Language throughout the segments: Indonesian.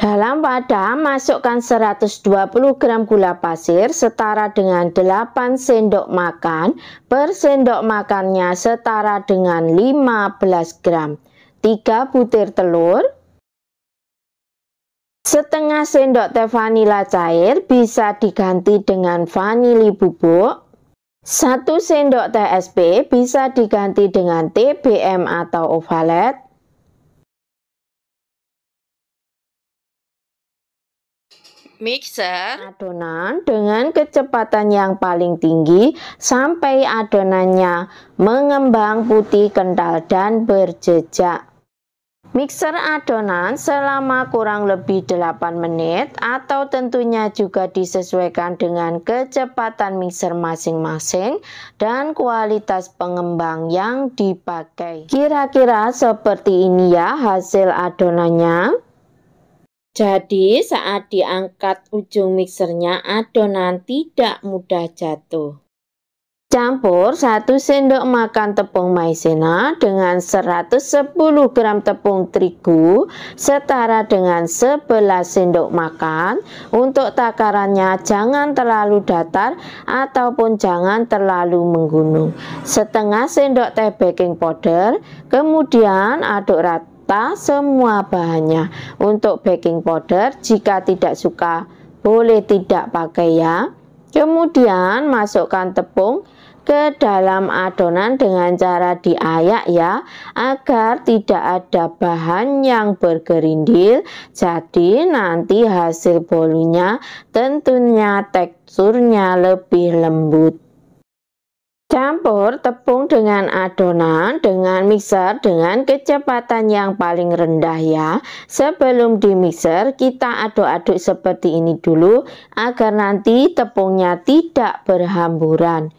Dalam wadah, masukkan 120 gram gula pasir setara dengan 8 sendok makan. Per sendok makannya setara dengan 15 gram. 3 butir telur. Setengah sendok teh vanila cair, bisa diganti dengan vanili bubuk. 1 sendok teh SP, bisa diganti dengan TBM atau ovalet. Mixer adonan dengan kecepatan yang paling tinggi sampai adonannya mengembang putih kental dan berjejak. Mixer adonan selama kurang lebih 8 menit atau tentunya juga disesuaikan dengan kecepatan mixer masing-masing dan kualitas pengembang yang dipakai. Kira-kira seperti ini ya hasil adonannya. Jadi saat diangkat ujung mixernya, adonan tidak mudah jatuh. Campur 1 sendok makan tepung maizena dengan 110 gram tepung terigu setara dengan 11 sendok makan. Untuk takarannya jangan terlalu datar ataupun jangan terlalu menggunung. Setengah sendok teh baking powder, kemudian aduk rata semua bahannya. Untuk baking powder jika tidak suka boleh tidak pakai ya. Kemudian masukkan tepung ke dalam adonan dengan cara diayak ya, agar tidak ada bahan yang bergerindil. Jadi nanti hasil bolunya tentunya teksturnya lebih lembut. Campur tepung dengan adonan dengan mixer dengan kecepatan yang paling rendah ya. Sebelum di mixer kita aduk-aduk seperti ini dulu agar nanti tepungnya tidak berhamburan.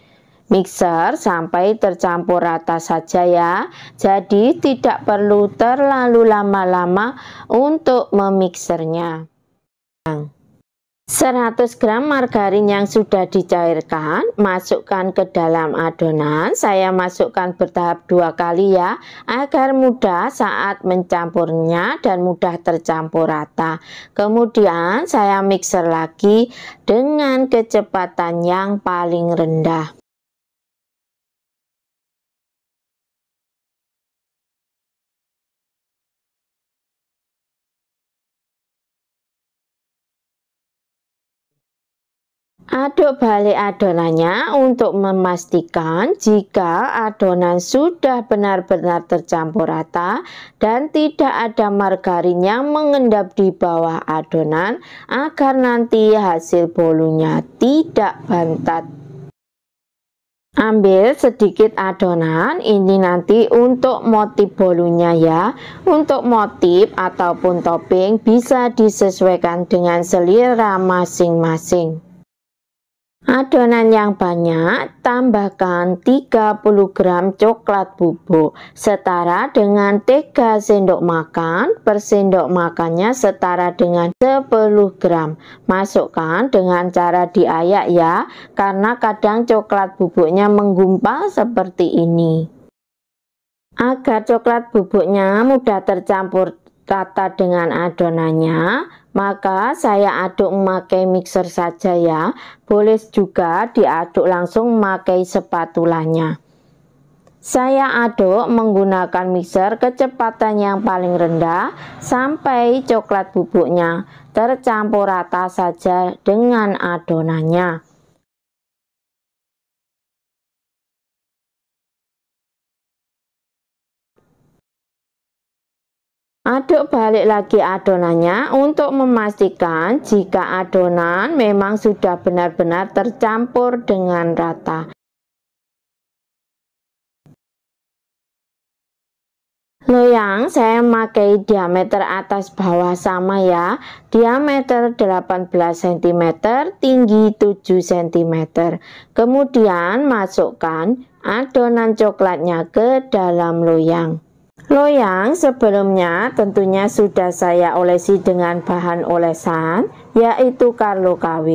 Mixer sampai tercampur rata saja ya. Jadi tidak perlu terlalu lama-lama untuk memixernya. 100 gram margarin yang sudah dicairkan, masukkan ke dalam adonan. Saya masukkan bertahap 2 kali ya, agar mudah saat mencampurnya dan mudah tercampur rata. Kemudian saya mixer lagi dengan kecepatan yang paling rendah. Aduk balik adonannya untuk memastikan jika adonan sudah benar-benar tercampur rata dan tidak ada margarin yang mengendap di bawah adonan agar nanti hasil bolunya tidak bantat. Ambil sedikit adonan ini nanti untuk motif bolunya ya. Untuk motif ataupun topping bisa disesuaikan dengan selera masing-masing. Adonan yang banyak, tambahkan 30 gram coklat bubuk setara dengan 3 sendok makan. Per sendok makannya setara dengan 10 gram. Masukkan dengan cara diayak ya, karena kadang coklat bubuknya menggumpal seperti ini. Agar coklat bubuknya mudah tercampur rata dengan adonannya, maka saya aduk memakai mixer saja ya. Boleh juga diaduk langsung memakai spatulanya. Saya aduk menggunakan mixer kecepatan yang paling rendah sampai coklat bubuknya tercampur rata saja dengan adonannya. Aduk balik lagi adonannya untuk memastikan jika adonan memang sudah benar-benar tercampur dengan rata. Loyang saya memakai diameter atas bawah sama ya. Diameter 18 cm, tinggi 7 cm. Kemudian masukkan adonan coklatnya ke dalam loyang. Loyang sebelumnya tentunya sudah saya olesi dengan bahan olesan, yaitu Carlo KW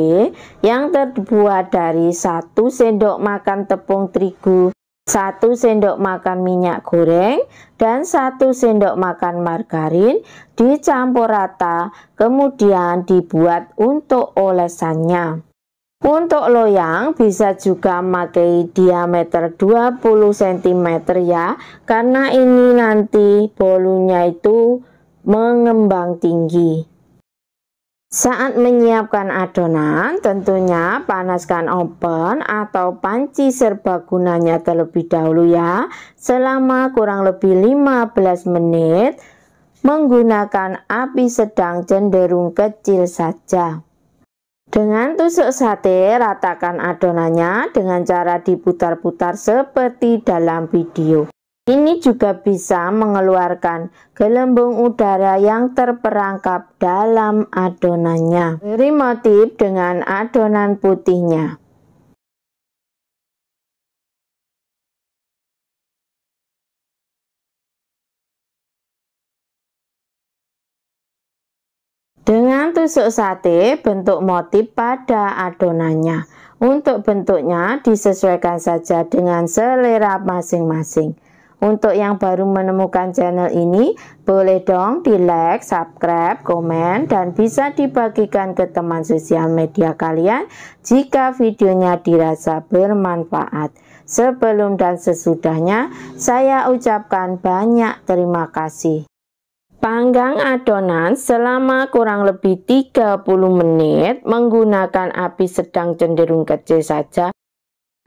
yang terbuat dari 1 sendok makan tepung terigu, 1 sendok makan minyak goreng, dan 1 sendok makan margarin. Dicampur rata, kemudian dibuat untuk olesannya. Untuk loyang bisa juga memakai diameter 20 cm ya, karena ini nanti bolunya itu mengembang tinggi. Saat menyiapkan adonan, tentunya panaskan oven atau panci serbagunanya terlebih dahulu ya, selama kurang lebih 15 menit menggunakan api sedang cenderung kecil saja. Dengan tusuk sate, ratakan adonannya dengan cara diputar-putar seperti dalam video. Ini juga bisa mengeluarkan gelembung udara yang terperangkap dalam adonannya. Beri motif dengan adonan putihnya. Dengan tusuk sate, bentuk motif pada adonannya. Untuk bentuknya disesuaikan saja dengan selera masing-masing. Untuk yang baru menemukan channel ini, boleh dong di like, subscribe, komen, dan bisa dibagikan ke teman sosial media kalian jika videonya dirasa bermanfaat. Sebelum dan sesudahnya, saya ucapkan banyak terima kasih. Panggang adonan selama kurang lebih 30 menit menggunakan api sedang cenderung kecil saja.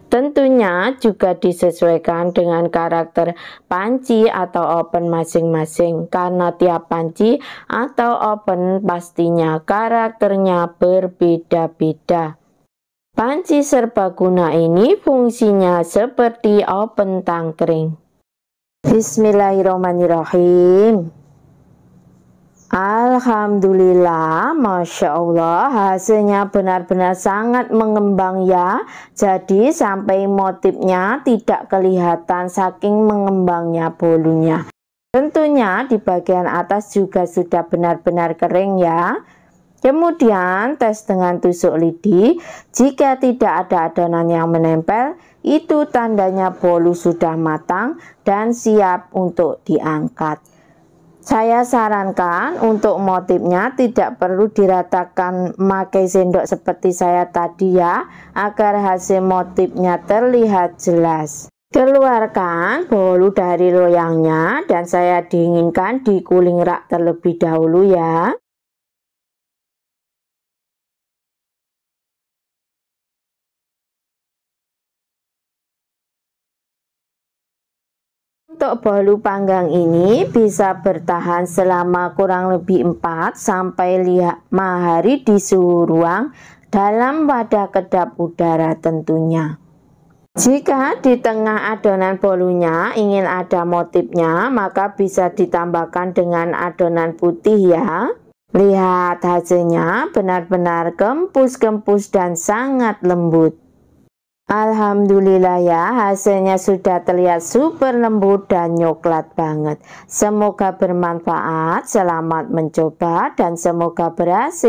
Tentunya juga disesuaikan dengan karakter panci atau oven masing-masing, karena tiap panci atau oven pastinya karakternya berbeda-beda. Panci serbaguna ini fungsinya seperti oven tangkring. Bismillahirrahmanirrahim. Alhamdulillah, Masya Allah, hasilnya benar-benar sangat mengembang ya. Jadi sampai motifnya tidak kelihatan saking mengembangnya bolunya. Tentunya di bagian atas juga sudah benar-benar kering ya. Kemudian tes dengan tusuk lidi. Jika tidak ada adonan yang menempel, itu tandanya bolu sudah matang dan siap untuk diangkat. Saya sarankan untuk motifnya tidak perlu diratakan memakai sendok seperti saya tadi ya, agar hasil motifnya terlihat jelas. Keluarkan bolu dari loyangnya dan saya dinginkan di cooling rack terlebih dahulu ya. Untuk bolu panggang ini bisa bertahan selama kurang lebih 4 sampai 5 hari di suhu ruang dalam wadah kedap udara tentunya. Jika di tengah adonan bolunya ingin ada motifnya, maka bisa ditambahkan dengan adonan putih ya. Lihat hasilnya benar-benar gempus-gempus dan sangat lembut. Alhamdulillah ya, hasilnya sudah terlihat super lembut dan coklat banget. Semoga bermanfaat, selamat mencoba dan semoga berhasil.